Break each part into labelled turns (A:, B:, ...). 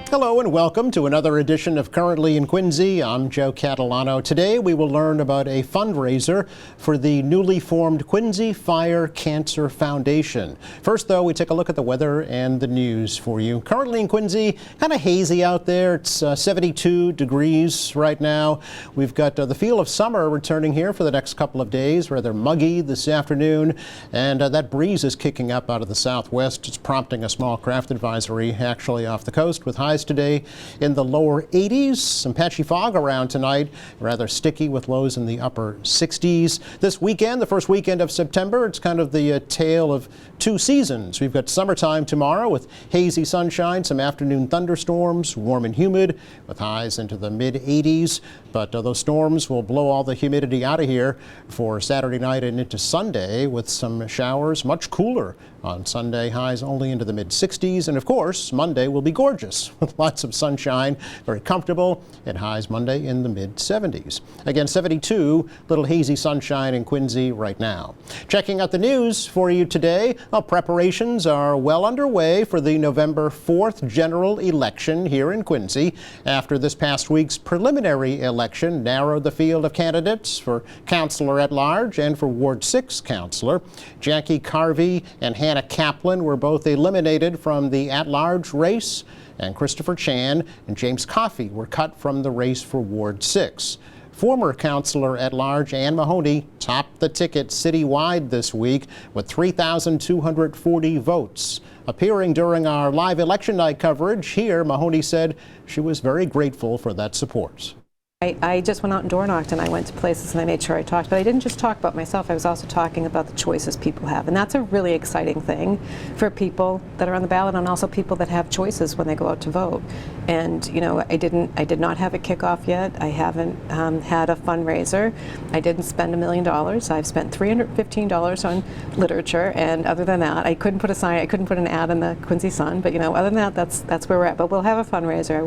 A: Hello and welcome to another edition of Currently in Quincy. I'm Joe Catalano. Today we will learn about a fundraiser for the newly formed Quincy Fire Cancer Foundation. First, though, we take a look at the weather and the news for you. Currently in Quincy, kind of hazy out there. It's 72 degrees right now. We've got the feel of summer returning here for the next couple of days. Rather muggy this afternoon, and that breeze is kicking up out of the southwest. It's prompting a small craft advisory actually off the coast with highs today in the lower 80s. Some patchy fog around tonight, rather sticky with lows in the upper 60s. This weekend, the first weekend of September, it's kind of the tale of two seasons. We've got summertime tomorrow with hazy sunshine, some afternoon thunderstorms, warm and humid with highs into the mid 80s. But those storms will blow all the humidity out of here for Saturday night and into Sunday with some showers, much cooler on Sunday, highs only into the mid 60s. And of course, Monday will be gorgeous with lots of sunshine, very comfortable, and highs Monday in the mid 70s. Again, 72, little hazy sunshine in Quincy right now. Checking out the news for you today, preparations are well underway for the November 4th general election here in Quincy after this past week's preliminary election narrowed the field of candidates for councilor at large and for Ward 6 councilor. Jackie Carvey and Hannah Kaplan were both eliminated from the at-large race, and Christopher Chan and James Coffey were cut from the race for Ward 6. Former councilor at large Ann Mahoney topped the ticket citywide this week with 3,240 votes. Appearing during our live election night coverage here, Mahoney said she was very grateful for that support.
B: I just went out and door knocked, and I went to places and I made sure I talked. But I didn't just talk about myself, I was also talking about the choices people have. And that's a really exciting thing for people that are on the ballot and also people that have choices when they go out to vote. And, you know, I did not have a kickoff yet. I haven't had a fundraiser. I didn't spend $1 million. I've spent $315 on literature. And other than that, I couldn't put a sign, I couldn't put an ad in the Quincy Sun. But, you know, other than that, that's where we're at. But we'll have a fundraiser. I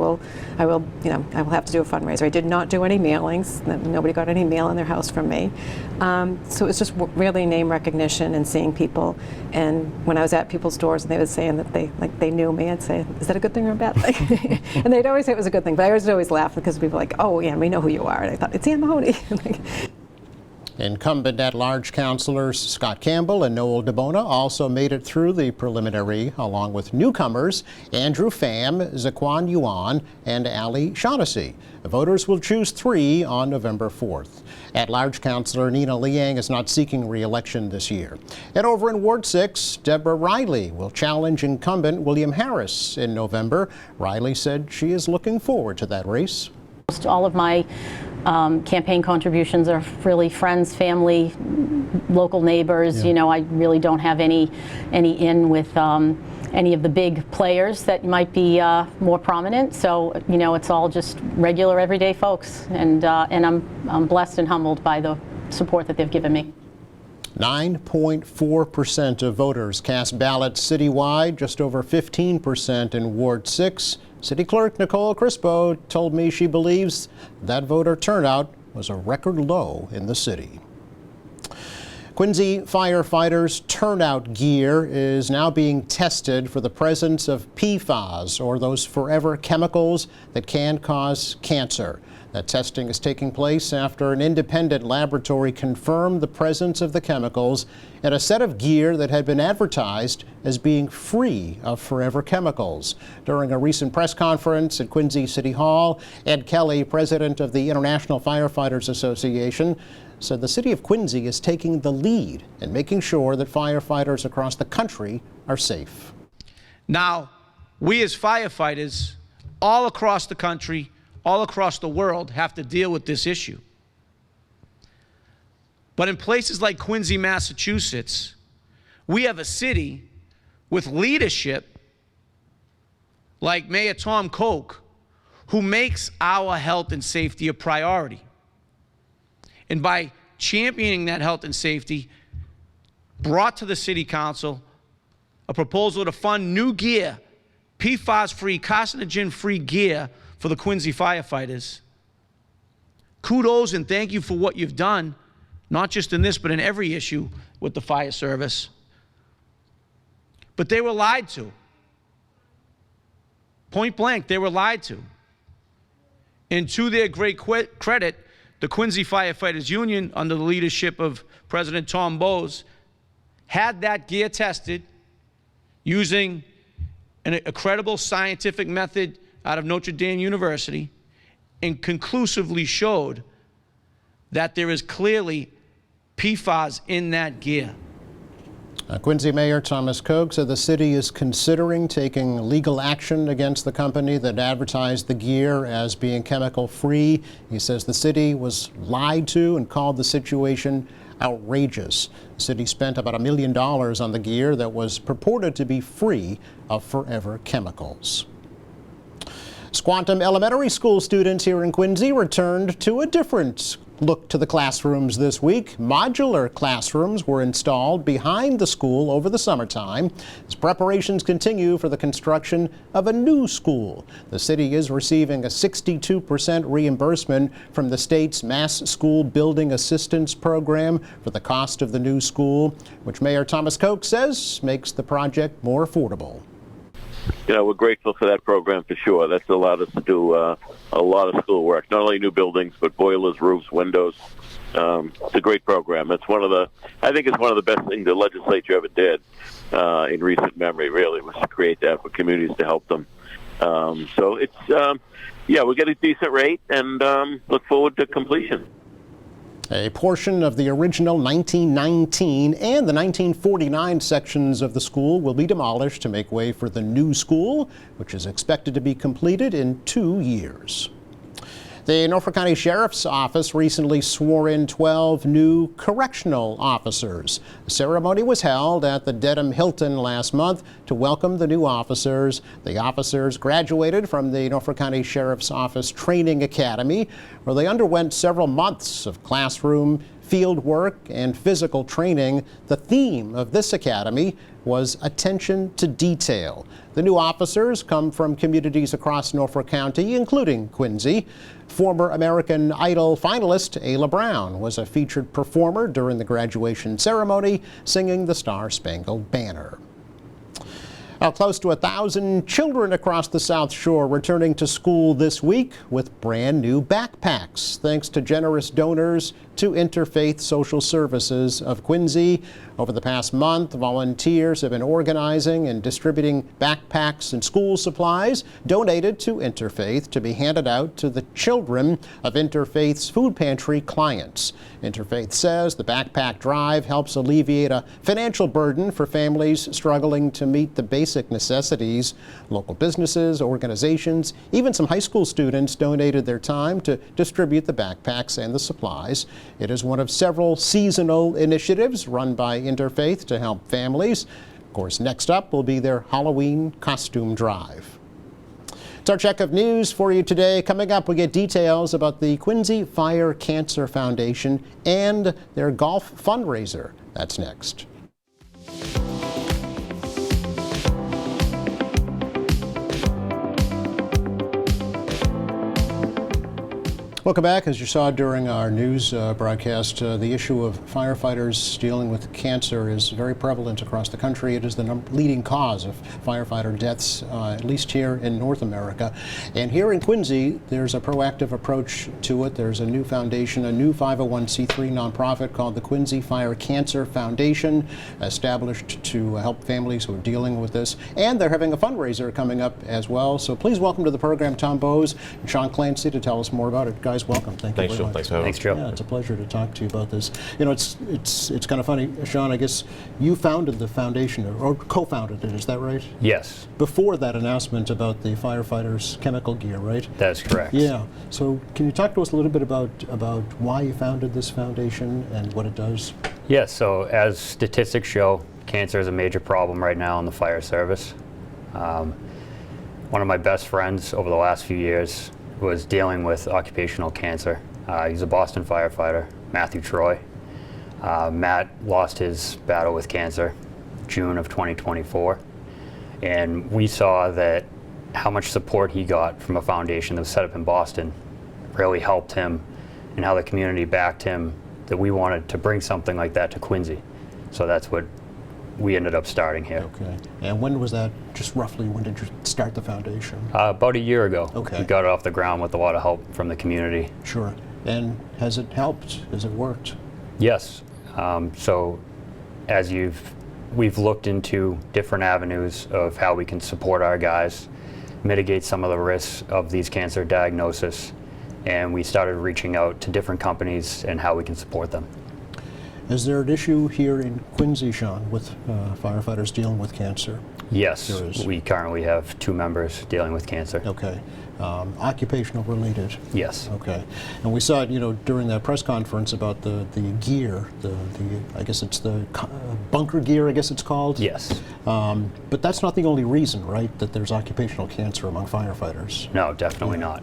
B: will have to do a fundraiser. I did not do any mailings. Nobody got any mail in their house from me. So it was just really name recognition and seeing people. And when I was at people's doors and they were saying that they knew me, I'd say, is that a good thing or a bad thing? And they'd always say it was a good thing, but I would always laugh because people were like, oh yeah, we know who you are. And I thought, it's Ann Mahoney.
A: Incumbent at-large councilors Scott Campbell and Noel DeBona also made it through the preliminary, along with newcomers Andrew Pham, Zaquan Yuan, and Ali Shaughnessy. The voters will choose 3 on November 4th. At-large councilor Nina Liang is not seeking re-election this year. And over in Ward 6, Deborah Riley will challenge incumbent William Harris in November. Riley said she is looking forward to that race.
C: All of my campaign contributions are really friends, family, local neighbors. Yeah. You know, I really don't have any in with any of the big players that might be more prominent. So, you know, it's all just regular, everyday folks, and I'm blessed and humbled by the support that they've given me.
A: 9.4% of voters cast ballots citywide, just over 15% in Ward 6. City Clerk Nicole Crispo told me she believes that voter turnout was a record low in the city. Quincy firefighters' turnout gear is now being tested for the presence of PFAS, or those forever chemicals that can cause cancer. That testing is taking place after an independent laboratory confirmed the presence of the chemicals in a set of gear that had been advertised as being free of forever chemicals. During a recent press conference at Quincy City Hall, Ed Kelly, president of the International Firefighters Association, said the city of Quincy is taking the lead in making sure that firefighters across the country are safe.
D: Now, we as firefighters all across the country, all across the world, have to deal with this issue. But in places like Quincy, Massachusetts, we have a city with leadership like Mayor Tom Koch, who makes our health and safety a priority. And by championing that health and safety, brought to the City Council a proposal to fund new gear, PFAS-free, carcinogen-free gear for the Quincy firefighters. Kudos and thank you for what you've done, not just in this, but in every issue with the fire service. But they were lied to. Point blank, they were lied to. And to their great credit, the Quincy Firefighters Union, under the leadership of President Tom Bowes, had that gear tested using a credible scientific method out of Notre Dame University, and conclusively showed that there is clearly PFAS in that gear.
A: Quincy Mayor Thomas Koch said the city is considering taking legal action against the company that advertised the gear as being chemical-free. He says the city was lied to and called the situation outrageous. The city spent about $1 million on the gear that was purported to be free of forever chemicals. Squantum Elementary School students here in Quincy returned to a different look to the classrooms this week. Modular classrooms were installed behind the school over the summertime as preparations continue for the construction of a new school. The city is receiving a 62% reimbursement from the state's Mass School Building Assistance Program for the cost of the new school, which Mayor Thomas Koch says makes the project more affordable.
E: You know, we're grateful for that program for sure. That's allowed us to do a lot of school work, not only new buildings, but boilers, roofs, windows. It's a great program. It's I think it's one of the best things the legislature ever did in recent memory, really, was to create that for communities to help them. So it's, we get a decent rate and look forward to completion.
A: A portion of the original 1919 and the 1949 sections of the school will be demolished to make way for the new school, which is expected to be completed in 2 years. The Norfolk County Sheriff's Office recently swore in 12 new correctional officers. A ceremony was held at the Dedham Hilton last month to welcome the new officers. The officers graduated from the Norfolk County Sheriff's Office Training Academy, where they underwent several months of classroom, field work, and physical training. The theme of this academy was attention to detail. The new officers come from communities across Norfolk County, including Quincy. Former American Idol finalist Ayla Brown was a featured performer during the graduation ceremony, singing the Star-Spangled Banner. Now, close to 1,000 children across the South Shore returning to school this week with brand new backpacks, thanks to generous donors to Interfaith Social Services of Quincy. Over the past month, volunteers have been organizing and distributing backpacks and school supplies donated to Interfaith to be handed out to the children of Interfaith's food pantry clients. Interfaith says the backpack drive helps alleviate a financial burden for families struggling to meet the basic necessities. Local businesses, organizations, even some high school students donated their time to distribute the backpacks and the supplies. It is one of several seasonal initiatives run by Interfaith to help families. Of course, next up will be their Halloween costume drive. It's our check of news for you today. Coming up, we get details about the Quincy Fire Cancer Foundation and their golf fundraiser. That's next. Welcome back. As you saw during our news broadcast, the issue of firefighters dealing with cancer is very prevalent across the country. It is the leading cause of firefighter deaths, at least here in North America. And here in Quincy, there's a proactive approach to it. There's a new foundation, a new 501c3 nonprofit called the Quincy Fire Cancer Foundation, established to help families who are dealing with this. And they're having a fundraiser coming up as well. So please welcome to the program Tom Bowes and Sean Clancy to tell us more about it. Guys, welcome. Thank you very much.
F: Thanks for having me.
G: Thanks, Joe.
A: Yeah, it's a pleasure to talk to you about this. You know, it's kind of funny, Sean. I guess you founded the foundation or co-founded it. Is that right?
G: Yes,
A: Before that announcement about the firefighters' chemical gear, right?
G: that is correct.
A: Yeah. So, can you talk to us a little bit about why you founded this foundation and what it does?
G: Yes, so as statistics show, cancer is a major problem right now in the fire service. One of my best friends over the last few years was dealing with occupational cancer. He's a Boston firefighter, Matthew Troy. Matt lost his battle with cancer June of 2024, and we saw that how much support he got from a foundation that was set up in Boston really helped him, and how the community backed him, that we wanted to bring something like that to Quincy. So that's what we ended up starting here.
A: Okay. And when was that, just roughly, when did you start the foundation?
G: About a year ago.
A: Okay.
G: We got it off the ground with a lot of help from the community.
A: Sure. And has it helped? Has it worked?
G: Yes. So as we've looked into different avenues of how we can support our guys, mitigate some of the risks of these cancer diagnoses, and we started reaching out to different companies and how we can support them.
A: Is there an issue here in Quincy, Sean, with firefighters dealing with cancer?
G: Yes,
A: There is.
G: we currently have 2 members dealing with cancer.
A: Okay. Occupational related?
G: Yes.
A: Okay. And we saw it, during that press conference about the gear, I guess it's the bunker gear, I guess it's called?
G: Yes.
A: But that's not the only reason, right, that there's occupational cancer among firefighters.
G: No, definitely not.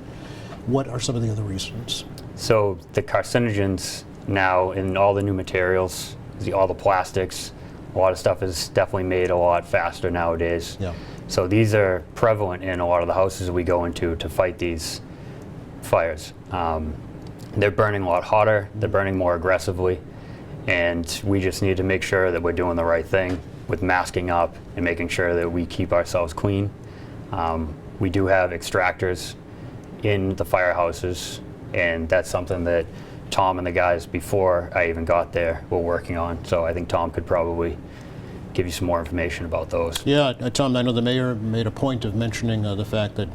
A: What are some of the other reasons?
G: So the carcinogens now in all the new materials, all the plastics, a lot of stuff is definitely made a lot faster nowadays.
A: Yeah.
G: So these are prevalent in a lot of the houses we go into to fight these fires. They're burning a lot hotter, they're burning more aggressively, and we just need to make sure that we're doing the right thing with masking up and making sure that we keep ourselves clean. We do have extractors in the firehouses, and that's something that Tom and the guys before I even got there were working on. So I think Tom could probably give you some more information about those.
A: Yeah, Tom, I know the mayor made a point of mentioning the fact that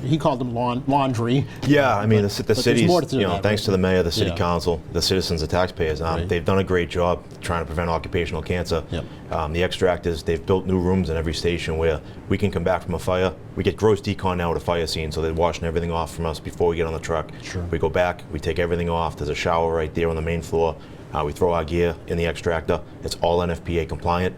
A: he called them laundry.
F: Yeah, I mean, the
A: there's
F: city's,
A: more to that,
F: thanks
A: right?
F: to the mayor, the city
A: Yeah.
F: council, the citizens, the taxpayers,
A: Right.
F: they've done a great job trying to prevent occupational cancer.
A: Yep.
F: The extractors, they've built new rooms in every station where we can come back from a fire. We get gross decon now at a fire scene, so they're washing everything off from us before we get on the truck.
A: Sure.
F: We go back, we take everything off. There's a shower right there on the main floor. We throw our gear in the extractor. It's all NFPA compliant.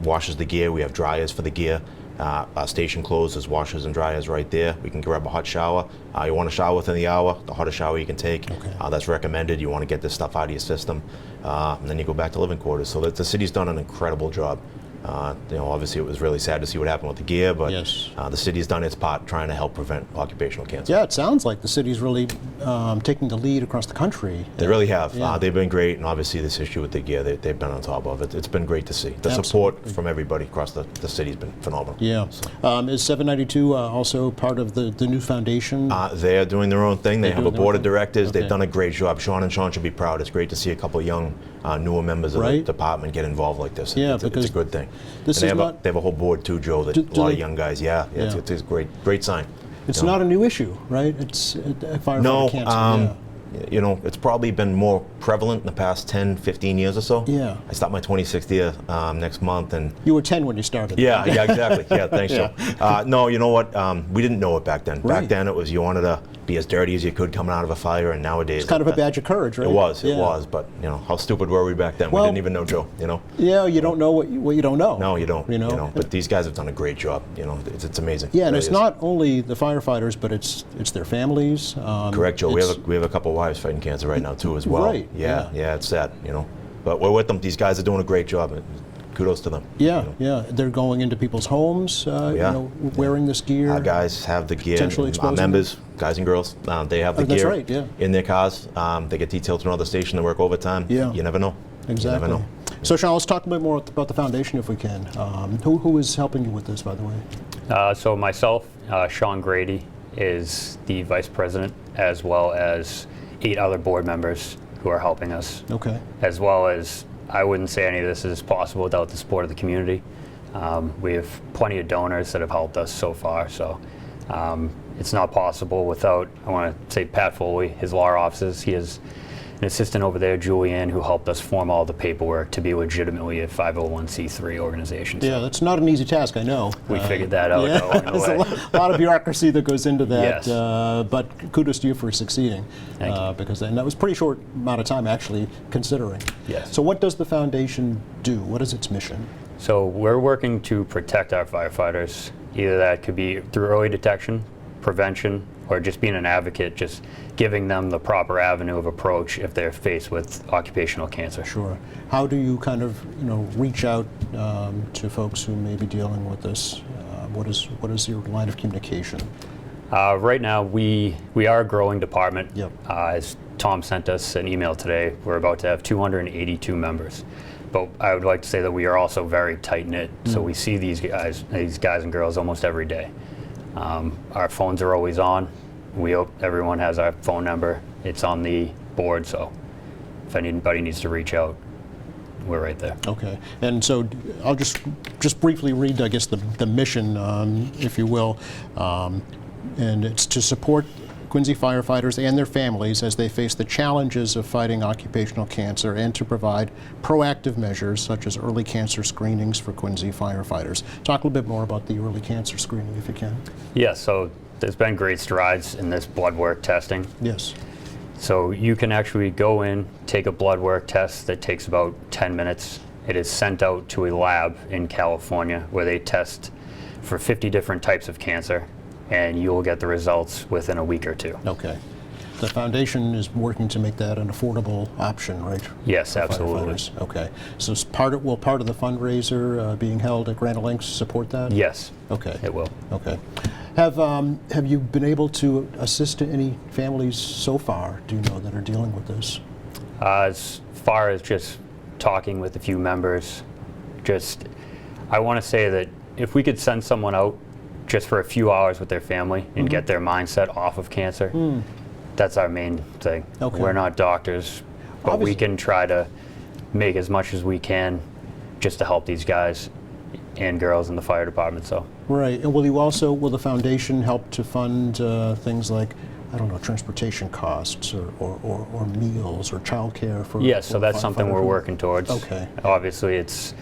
F: Washes the gear. We have dryers for the gear. Our station closed. There's washers and dryers right there. We can grab a hot shower. You want to shower within the hour, the hottest shower you can take.
A: Okay.
F: That's recommended. You want to get this stuff out of your system. And then you go back to living quarters. So the city's done an incredible job. Obviously it was really sad to see what happened with the gear, but
A: Yes.
F: the city's done its part trying to help prevent occupational cancer.
A: Yeah, it sounds like the city's really taking the lead across the country.
F: They really have.
A: Yeah.
F: They've been great, and obviously this issue with the gear, they've been on top of it. It's been great to see. The support
A: Absolutely.
F: from everybody across the city's been phenomenal.
A: Yeah. Is 792 also part of the new foundation?
F: They're doing their own thing. They
A: They're
F: have a
A: doing their
F: board
A: own
F: of
A: thing?
F: directors.
A: Okay.
F: They've done a great job. Sean should be proud. It's great to see a couple of young, newer members of the
A: Right.
F: department get involved like this.
A: Yeah,
F: it's
A: because
F: a good thing.
A: this
F: And
A: is not-
F: they have a whole board too, Joe. That
A: Do
F: a lot
A: they-
F: of young guys. Yeah,
A: Yeah.
F: It's a great sign.
A: It's
F: you know.
A: not a new issue, right? It's firefighter
F: No,
A: cancer.
F: it's probably been more prevalent in the past 10, 15 years or so.
A: Yeah.
F: I start my 26th year next month, and
A: You were 10 when you started.
F: yeah, exactly. Yeah, thanks,
A: Yeah.
F: Joe. No, you know what? We didn't know it back then.
A: Right.
F: Back then, it was you wanted to be as dirty as you could coming out of a fire, and nowadays
A: It's kind of a badge of courage, right?
F: It was,
A: Yeah.
F: but how stupid were we back then?
A: Well-
F: We didn't even know Joe.
A: Yeah, you don't know what you don't know.
F: No, you don't.
A: You know.
F: But these guys have done a great job. It's amazing.
A: Yeah, and
F: It
A: it's
F: really is.
A: not only the firefighters, but it's their families.
F: Correct, Joe.
A: it's-
F: We have a couple wives fighting cancer right now too, as well.
A: Right,
F: Yeah,
A: yeah.
F: it's sad. But we're with them. These guys are doing a great job. And kudos to them.
A: Yeah, yeah. They're going into people's homes,
F: Yeah.
A: wearing this gear.
F: Our guys have the gear.
A: Potentially
F: Our
A: exposing
F: members, guys and girls, they have the
A: Oh, that's
F: gear
A: right, yeah.
F: in their cars. They get detailed to another station to work overtime.
A: Yeah.
F: You never know.
A: Exactly.
F: You never know.
A: So, Sean, let's talk a bit more about the foundation, if we can. Who is helping you with this, by the way?
G: So myself, Sean Grady, is the vice president, as well as 8 other board members who are helping us,
A: Okay.
G: as well as I wouldn't say any of this is possible without the support of the community. We have plenty of donors that have helped us so far, so it's not possible without, I want to say, Pat Foley, his law offices. He has an assistant over there, Julianne, who helped us form all the paperwork to be legitimately a 501c3 organization. So
A: Yeah, that's not an easy task, I know.
G: we figured that out
A: Yeah,
G: along the
A: there's
G: way.
A: a lot of bureaucracy that goes into that,
G: Yes.
A: but kudos to you for succeeding.
G: Thank you.
A: Because and that was a pretty short amount of time, actually, considering.
G: Yes.
A: So what does the foundation do? What is its mission?
G: So we're working to protect our firefighters. Either that could be through early detection, prevention, or just being an advocate, just giving them the proper avenue of approach if they're faced with occupational cancer.
A: Sure. How do you kind of, reach out to folks who may be dealing with this? What is your line of communication?
G: Right now, we are a growing department.
A: Yep.
G: As Tom sent us an email today, we're about to have 282 members. but I would like to say that we are also very tight-knit. So we see these guys and girls almost every day. Our phones are always on. We hope everyone has our phone number. It's on the board, so if anybody needs to reach out, we're right there.
A: Okay, and so I'll just briefly read, I guess, the mission, if you will, and it's to support Quincy firefighters and their families as they face the challenges of fighting occupational cancer, and to provide proactive measures such as early cancer screenings for Quincy firefighters. Talk a little bit more about the early cancer screening, if you can.
G: Yeah, so there's been great strides in this blood work testing.
A: Yes.
G: So you can actually go in, take a blood work test that takes about 10 minutes. It is sent out to a lab in California where they test for 50 different types of cancer, and you will get the results within a week or two.
A: Okay. The foundation is working to make that an affordable option, right?
G: Yes,
A: for
G: absolutely.
A: firefighters? Okay. So will part of the fundraiser being held at Granite Links support that?
G: Yes,
A: Okay.
G: it will.
A: Okay. Have you been able to assist any families so far, do you know, that are dealing with this?
G: As far as just talking with a few members, I want to say that if we could send someone out just for a few hours with their family and get their mindset off of cancer, that's our main thing.
A: Okay.
G: We're not doctors, but we
A: Obviously.
G: can try to make as much as we can just to help these guys and girls in the fire department. So
A: Right. And will the foundation help to fund things like, I don't know, transportation costs or meals or childcare for
G: yes, so
A: for
G: that's something we're
A: firefighters?
G: working towards.
A: Okay.
G: Obviously, it's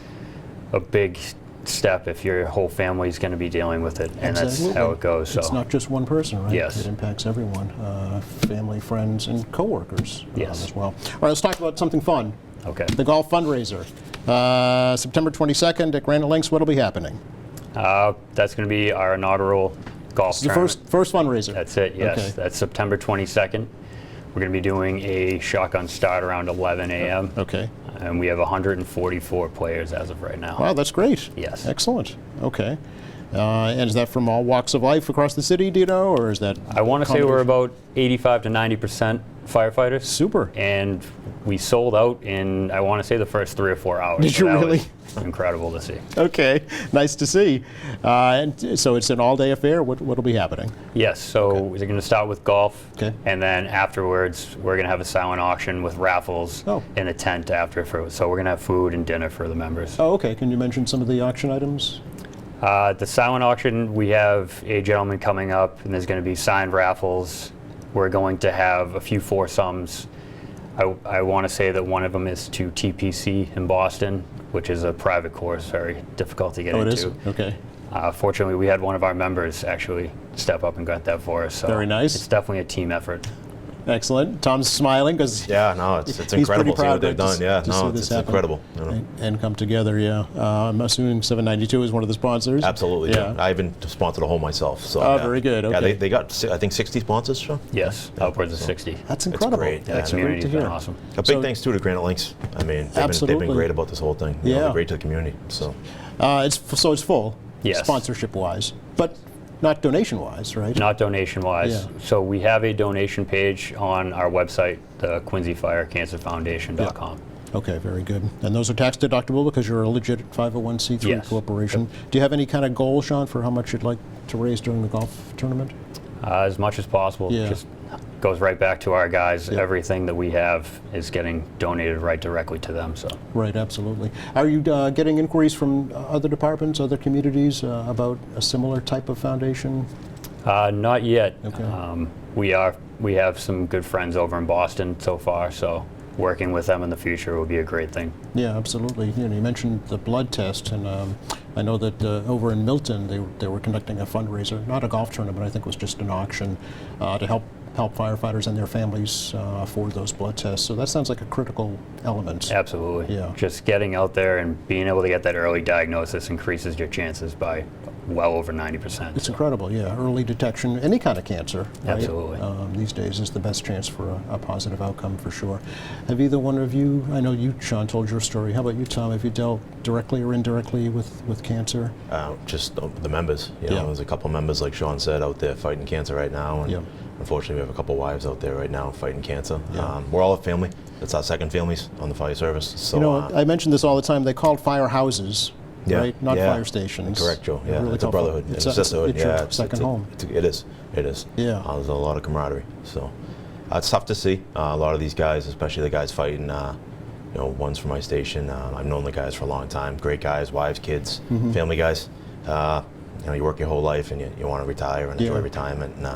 G: a big step if your whole family's going to be dealing with it, and that's
A: Absolutely.
G: how it goes. So
A: It's not just one person, right?
G: Yes.
A: It impacts everyone, family, friends, and coworkers
G: Yes.
A: as well. All right, let's talk about something fun.
G: okay.
A: The golf fundraiser. September 22nd at Granite Links, what'll be happening?
G: That's going to be our inaugural golf
A: It's the
G: tournament.
A: first fundraiser.
G: That's it, yes.
A: Okay.
G: That's September 22nd. We're going to be doing a shotgun start around 11 a.m.
A: Okay.
G: And we have 144 players as of right now.
A: Wow, that's great.
G: Yes.
A: Excellent. Okay. And is that from all walks of life across the city, do you know, or is that?
G: I want to say we're about 85 to 90% firefighters.
A: Super.
G: And we sold out in, I want to say, the first 3 or 4 hours.
A: Did
G: So
A: you
G: that
A: really?
G: was incredible to see.
A: Okay, nice to see. And so it's an all-day affair. What'll be happening?
G: Yes, so we're going to start with golf.
A: Okay.
G: And then afterwards, we're going to have a silent auction with raffles
A: Oh.
G: in a tent after. So we're going to have food and dinner for the members.
A: Oh, okay. Can you mention some of the auction items?
G: The silent auction, we have a gentleman coming up, and there's going to be signed raffles. We're going to have a few foursomes. I want to say that one of them is to TPC in Boston, which is a private course, very difficult to get
A: Oh, it
G: into.
A: is? Okay.
G: Fortunately, we had one of our members actually step up and got that for us. So
A: Very nice.
G: It's definitely a team effort.
A: Excellent. Tom's smiling because
F: Yeah, no, it's
A: he's
F: incredible
A: pretty
F: to see what
A: proud
F: they've
A: to
F: done. Yeah,
A: to
F: no,
A: see
F: it's
A: this happen.
F: incredible. You know.
A: and come together. Yeah, I'm assuming 792 is one of the sponsors.
F: Absolutely.
A: Yeah.
F: I even sponsored a hole myself. So,
A: Oh,
F: yeah.
A: very good,
F: Yeah,
A: okay.
F: they got, I think, 60 sponsors, Sean?
G: Yes, upwards of 60.
A: That's incredible.
F: great. Yeah,
A: That's
F: I know.
A: great to
G: Community's been
A: hear.
G: awesome.
F: A big
A: So-
F: thanks too to Granite Links. I mean, they've
A: Absolutely.
F: been great about this whole thing. You know,
A: Yeah.
F: they're great to the community. So
A: It's full.
G: Yes.
A: Sponsorship-wise, but not donation-wise, right?
G: Not donation-wise.
A: Yeah.
G: So we have a donation page on our website, the QuincyFireCancerFoundation.com.
A: Okay, very good. And those are tax deductible because you're a legit 501c3
G: Yes.
A: corporation. Do you have any kind of goal, Sean, for how much you'd like to raise during the golf tournament?
G: As much as possible.
A: Yeah.
G: Just goes right back to our guys.
A: Yeah.
G: Everything that we have is getting donated right directly to them. So
A: Right, absolutely. Are you getting inquiries from other departments, other communities about a similar type of foundation?
G: not yet.
A: Okay.
G: We have some good friends over in Boston so far. So working with them in the future will be a great thing.
A: Yeah, absolutely. You mentioned the blood test, and I know that over in Milton they were conducting a fundraiser, not a golf tournament, I think it was just an auction to help firefighters and their families afford those blood tests. So that sounds like a critical element.
G: Absolutely.
A: Yeah.
G: Just getting out there and being able to get that early diagnosis increases your chances by well over 90%.
A: It's incredible, yeah. Early detection, any kind of cancer, right?
G: Absolutely.
A: These days is the best chance for a positive outcome for sure. Have either one of you, I know you, Sean, told your story. How about you, Tom? Have you dealt directly or indirectly with cancer?
F: just the members. You
A: Yeah.
F: know, there's a couple members, like Sean said, out there fighting cancer right now. And,
A: Yeah.
F: unfortunately, we have a couple wives out there right now fighting cancer.
A: Yeah.
F: We're all a family. It's our second families on the fire service. So,
A: You know, I mention this all the time. They call it firehouses,
F: yeah,
A: right? Not
F: yeah.
A: fire stations.
F: Correct, Joe.
A: They're
F: Yeah,
A: really
F: it's a
A: called
F: brotherhood.
A: It's
F: It's a sisterhood.
A: It's your
F: Yeah,
A: second home.
F: It is. It is.
A: Yeah.
F: There's a lot of camaraderie. So it's tough to see. A lot of these guys, especially the guys fighting, you know, one's from my station. I've known the guys for a long time. Great guys, wives, kids,
A: Mm-hmm.
F: family guys. You know, you work your whole life and you want to retire and enjoy
A: Yeah.
F: retirement. And,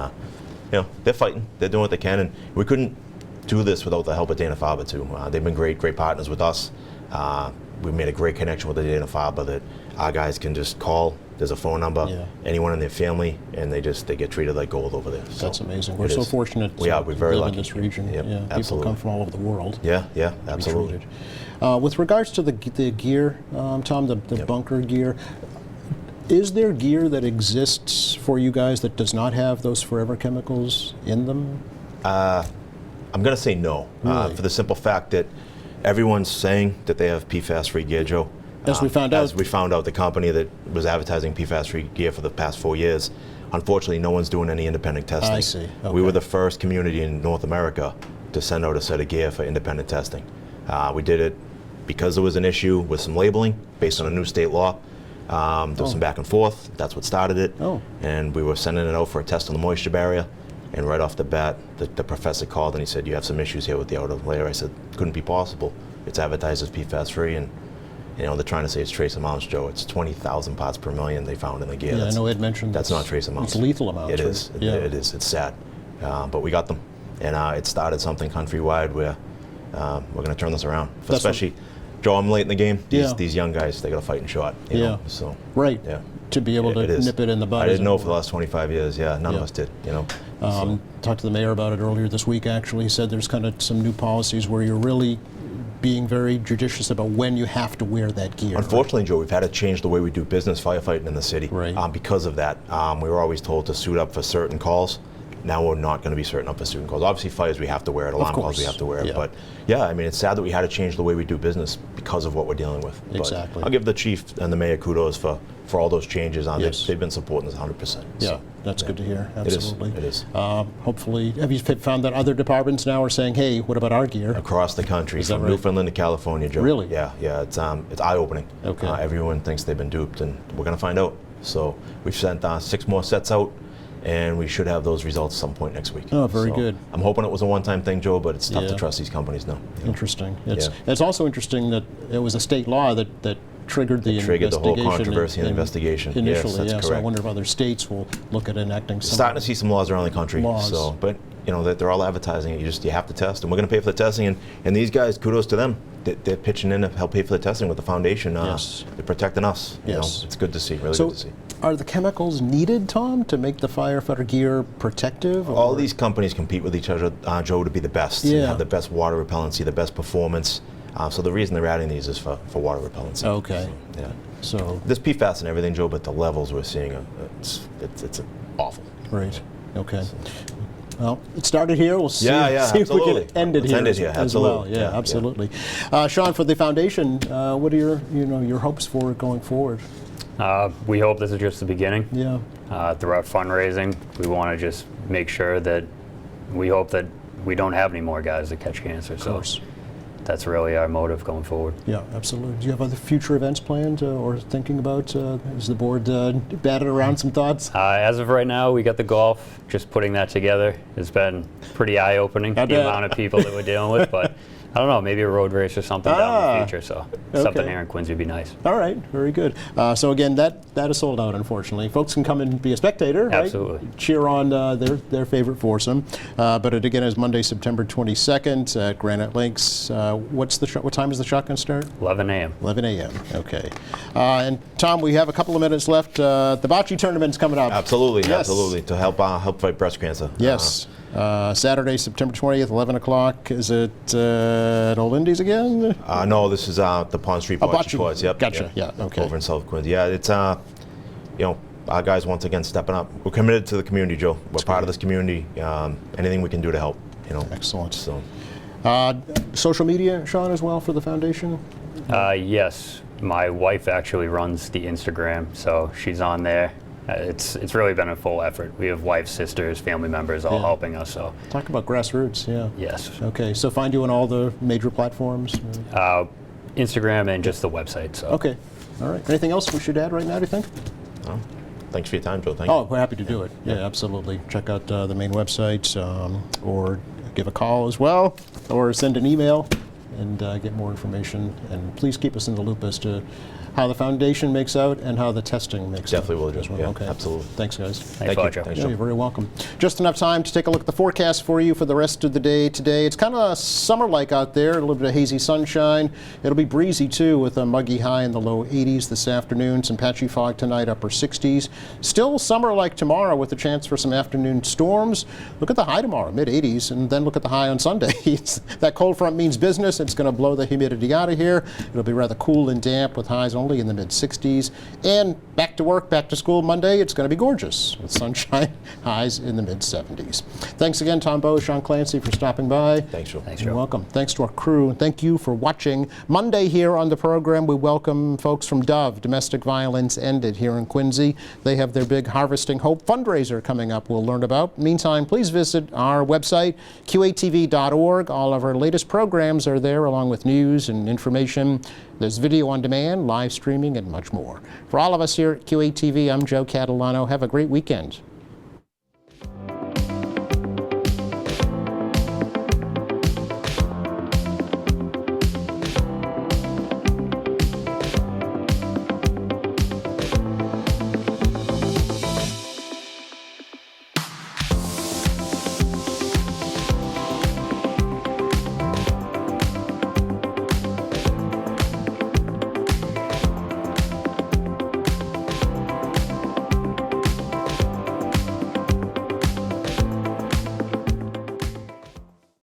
F: you know, they're fighting. They're doing what they can. And we couldn't do this without the help of Dana-Farber, too. They've been great partners with us. We've made a great connection with the Dana-Farber that our guys can just call. There's a phone number,
A: Yeah.
F: anyone in their family, and they get treated like gold over there. So
A: That's amazing. We're
F: it
A: so
F: is.
A: fortunate
F: We are. We're
A: to
F: very
A: live
F: lucky
A: in this region.
F: Yep,
A: Yeah, people
F: absolutely.
A: come from all over the world.
F: Yeah, yeah,
A: to be
F: absolutely.
A: treated. With regards to the gear, Tom, the
F: Yep.
A: bunker gear, is there gear that exists for you guys that does not have those forever chemicals in them?
F: I'm going to say no,
A: Really?
F: for the simple fact that everyone's saying that they have PFAS-free gear, Joe.
A: As we found out.
F: As we found out, the company that was advertising PFAS-free gear for the past 4 years, unfortunately, no one's doing any independent testing.
A: I see.
F: We
A: Okay.
F: were the first community in North America to send out a set of gear for independent testing. We did it because there was an issue with some labeling based on a new state law. There was some back and forth. That's what started it.
A: Oh.
F: And we were sending it out for a test on the moisture barrier. And right off the bat, the professor called and he said, "You have some issues here with the outer layer." I said, "Couldn't be possible. It's advertised as PFAS-free." And you know, they're trying to say it's trace amounts, Joe. It's 20,000 parts per million they found in the gear.
A: Yeah, I know Ed mentioned
F: that's not trace amounts.
A: It's lethal amounts.
F: It
A: right?
F: is.
A: Yeah.
F: It is. It's sad. But we got them. And it started something countrywide where we're going to turn this around.
A: That's
F: Especially, Joe, I'm late in the game.
A: Yeah.
F: These young guys, they got to fight and shot. You
A: Yeah.
F: know? So,
A: Right.
F: yeah.
A: To be able to
F: It is.
A: nip it in the bud.
F: I
A: as
F: didn't
A: it
F: know
A: were.
F: for the last 25 years. Yeah, none
A: Yeah.
F: of us did. You know.
A: Talked to the mayor about it earlier this week, actually. He said there's kind of some new policies where you're really being very judicious about when you have to wear that gear.
F: Unfortunately, Joe, we've had to change the way we do business firefighting in the city.
A: Right.
F: Because of that. We were always told to suit up for certain calls. Now we're not going to be certain up for certain calls. Obviously, fires we have to wear it. Alarm calls we
A: course.
F: have to wear it.
A: Yeah.
F: But yeah, I mean, it's sad that we had to change the way we do business because of what we're dealing with. But
A: Exactly.
F: I'll give the chief and the mayor kudos for all those changes.
A: Yes.
F: They've been supporting us 100%.
A: Yeah,
F: So,
A: that's good to hear.
F: It is.
A: Absolutely.
F: It is.
A: Hopefully, have you found that other departments now are saying, "Hey, what about our gear?"
F: Across the country,
A: Is that
F: from
A: right?
F: Newfoundland to California, Joe.
A: Really?
F: Yeah, yeah. It's eye-opening.
A: Okay.
F: Everyone thinks they've been duped, and we're going to find out. So we've sent 6 more sets out, and we should have those results some point next week.
A: Oh, very
F: So
A: good.
F: I'm hoping it was a one-time thing, Joe, but it's tough
A: Yeah.
F: to trust these companies now. you know.
A: Interesting.
F: Yeah.
A: It's also interesting that it was a state law that triggered the
F: Triggered the whole
A: investigation
F: controversy and investigation. Yes,
A: Initially,
F: that's
A: yeah. So I
F: correct.
A: wonder if other states will look at enacting some.
F: Starting to see some laws around the country.
A: Laws.
F: So, but you know, they're all advertising it. You have to test, and we're going to pay for the testing. And these guys, kudos to them. They're pitching in to help pay for the testing with the foundation.
A: Yes.
F: They're protecting us. You
A: Yes.
F: know, it's good to see. Really
A: So,
F: good to see.
A: are the chemicals needed, Tom, to make the firefighter gear protective?
F: All
A: or-
F: these companies compete with each other, Joe, to be the best.
A: Yeah.
F: And have the best water repellency, the best performance. So the reason they're adding these is for water repellency.
A: Okay.
F: So, yeah.
A: So,
F: There's PFAS and everything, Joe, but the levels we're seeing, it's awful.
A: right. Okay. Well, it started here. We'll see,
F: Yeah,
A: see if we
F: absolutely.
A: can end it
F: Let's
A: here,
F: end it
A: as,
F: here,
A: as well.
F: absolutely.
A: Yeah,
F: Yeah, yeah.
A: absolutely. Sean, for the foundation, what are your hopes for it going forward?
G: We hope this is just the beginning.
A: Yeah.
G: Throughout fundraising, we want to just make sure that we hope that we don't have any more guys that catch cancer.
A: Of
G: So
A: course.
G: that's really our motive going forward.
A: Yeah, absolutely. Do you have other future events planned or thinking about? Is the board batted around some thoughts?
G: As of right now, we got the golf. Just putting that together has been pretty eye-opening,
A: I
G: the
A: bet.
G: amount of people that we're dealing with. But I don't know, maybe a road race or something down in the future. So something
A: okay.
G: here in Quincy would be nice.
A: All right, very good. So again, that is sold out, unfortunately. Folks can come and be a spectator, right?
G: Absolutely.
A: Cheer on their favorite foursome. But it again is Monday, September 22nd at Granite Lakes. What time is the shot going to start?
G: 11 a.m.
A: 11 a.m. Okay. And Tom, we have a couple of minutes left. The bocce tournament's coming up.
F: Absolutely,
A: Yes.
F: absolutely. To help fight breast cancer.
A: Yes. Saturday, September 20th, 11 o'clock. Is it at Old Indies again?
F: No, this is the Pond Street
A: Oh,
F: Bocce
A: bocce.
F: Courts. Yep.
A: Gotcha.
F: Yep.
A: Yeah, okay.
F: Over in South Quincy. Yeah, it's our guys once again stepping up. We're committed to the community, Joe. We're part of this community. Anything we can do to help,
A: Excellent.
F: So
A: Social media, Sean, as well for the foundation?
G: Yes, my wife actually runs the Instagram, so she's on there It's really been a full effort. We have wives, sisters, family members all helping us. So
A: Talk about grassroots, yeah.
G: yes,
A: Okay, so find you on all the major platforms?
G: Instagram and just the website. So
A: Okay, all right. Anything else we should add right now, do you think?
F: Thanks for your time, Joe. Thank
A: Oh,
F: you.
A: we're happy to do it. Yeah, absolutely. Check out the main website, or give a call as well, or send an email and get more information. And please keep us in the loop as to how the foundation makes out and how the testing makes
F: Definitely
A: out.
F: will, Joe.
A: as well.
F: Yeah,
A: Okay.
F: absolutely.
A: Thanks, guys.
G: thanks a lot, Joe.
F: Thanks,
A: Yeah,
F: Joe.
A: you're very welcome. Just enough time to take a look at the forecast for you for the rest of the day today. It's kind of summer-like out there, a little bit of hazy sunshine. It'll be breezy, too, with a muggy high in the low 80s this afternoon. Some patchy fog tonight, upper 60s. Still summer-like tomorrow with a chance for some afternoon storms. Look at the high tomorrow, mid-80s, and then look at the high on Sunday. That cold front means business. It's going to blow the humidity out of here. It'll be rather cool and damp with highs only in the mid-60s. And back to work, back to school Monday, it's going to be gorgeous with sunshine, highs in the mid-70s. Thanks again, Tom Bowe, Sean Clancy, for stopping by.
F: Thanks, Joe.
G: Thanks,
A: You're
G: Joe.
A: welcome. Thanks to our crew, and thank you for watching. Monday here on the program, we welcome folks from Dove. Domestic Violence Ended here in Quincy. They have their big Harvesting Hope fundraiser coming up we'll learn about. Meantime, please visit our website, qatv.org. All of our latest programs are there, along with news and information. There's video on demand, live streaming, and much more. For all of us here at QATV, I'm Joe Catalano. Have a great weekend.